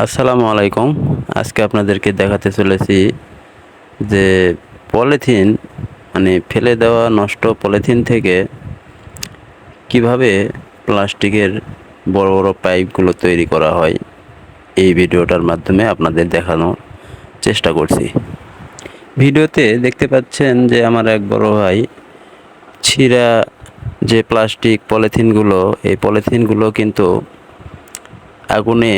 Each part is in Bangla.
আসসালামু আলাইকুম। আজকে আপনাদেরকে দেখাতে চলেছি যে পলিথিন মানে ফেলে দেওয়া নষ্ট পলিথিন থেকে কিভাবে প্লাস্টিকের বড় বড় পাইপগুলো তৈরি করা হয়। এই ভিডিওটার মাধ্যমে আপনাদের দেখানোর চেষ্টা করছি। ভিডিওতে দেখতে পাচ্ছেন যে আমার এক বড় ভাই ছিঁড়া যে প্লাস্টিক পলিথিনগুলো, এই পলিথিনগুলো কিন্তু আগুনে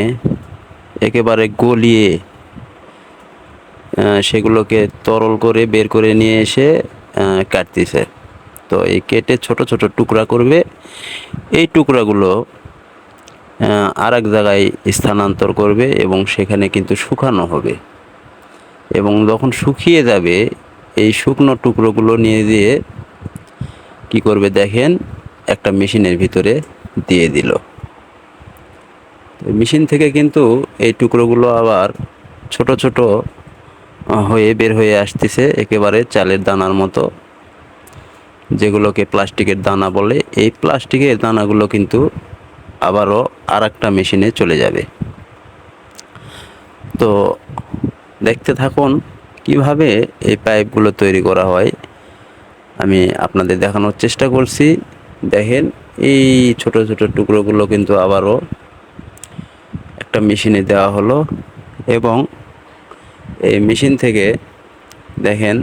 একেবারে গলিয়ে সেগুলোকে তরল করে বের করে নিয়ে এসে কাটতেছে। তো এই কেটে ছোট ছোট টুকরা করবে। এই টুকরাগুলো আর এক জায়গায় স্থানান্তর করবে এবং সেখানে কিন্তু শুকানো হবে, এবং যখন শুকিয়ে যাবে এই শুকনো টুকরোগুলো নিয়ে দিয়ে কি করবে দেখেন, একটা মেশিনের ভিতরে দিয়ে দিল। মেশিন থেকে কিন্তু এই টুকরোগুলো আবার ছোট ছোট হয়ে বের হয়ে আসতেছে, একেবারে চালের দানার মতো, যেগুলোকে প্লাস্টিকের দানা বলে। এই প্লাস্টিকের দানাগুলো কিন্তু আবারও আর একটা মেশিনে চলে যাবে। তো দেখতে থাকুন কিভাবে এই পাইপগুলো তৈরি করা হয়। আমি আপনাদের দেখানোর চেষ্টা করছি। দেখেন, এই ছোট ছোট টুকরোগুলো কিন্তু আবারও একটা মেশিনে দেওয়া হলো, এবং এই মেশিন থেকে দেখেন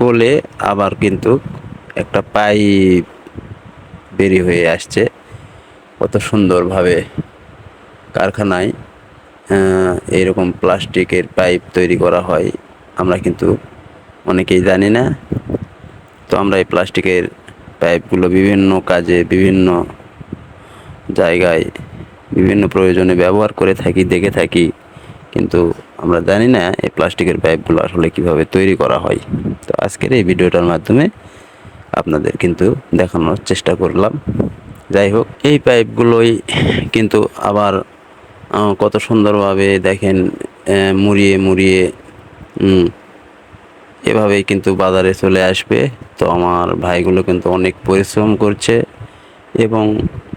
গলে আবার কিন্তু একটা পাইপ বেরিয়ে হয়ে আসছে। কত সুন্দরভাবে কারখানায় এইরকম প্লাস্টিকের পাইপ তৈরি করা হয় আমরা কিন্তু অনেকেই জানি না। তো আমরা এই প্লাস্টিকের পাইপগুলো বিভিন্ন কাজে, বিভিন্ন জায়গায়, বিভিন্ন প্রয়োজনে ব্যবহার করে থাকি, দেখে থাকি, কিন্তু আমরা জানি না এই প্লাস্টিকের পাইপগুলো আসলে কিভাবে তৈরি করা হয়। তো আজকের এই ভিডিওটার মাধ্যমে আপনাদের কিন্তু দেখানোর চেষ্টা করলাম। যাই হোক, এই পাইপগুলোই কিন্তু আবার কত সুন্দরভাবে দেখেন মুড়িয়ে মুড়িয়ে এভাবেই কিন্তু বাজারে চলে আসবে। তো আমার ভাইগুলো কিন্তু অনেক পরিশ্রম করছে, এবং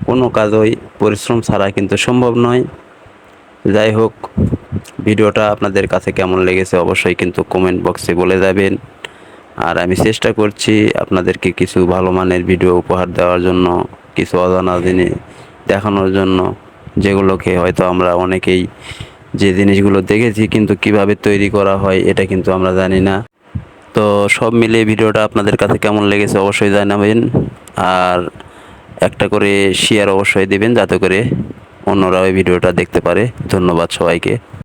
কোনো কাজই পরিশ্রম ছাড়া কিন্তু সম্ভব নয়। যাই হোক, ভিডিওটা আপনাদের কাছে কেমন লেগেছে অবশ্যই কিন্তু কমেন্ট বক্সে বলে যাবেন। আর আমি চেষ্টা করছি আপনাদেরকে কিছু ভালো মানের ভিডিও উপহার দেওয়ার জন্য, কিছু অজানা জিনিস দেখানোর জন্য, যেগুলোকে হয়তো আমরা অনেকেই যে জিনিসগুলো দেখেছি কিন্তু কিভাবে তৈরি করা হয় এটা কিন্তু আমরা জানি না। তো সব মিলিয়ে ভিডিওটা আপনাদের কাছে কেমন লেগেছে অবশ্যই জানাবেন। আর একটা করে শেয়ার অবশ্যই দিবেন, যাতে করে অন্যরা ওই ভিডিওটা দেখতে পারে। ধন্যবাদ সবাইকে।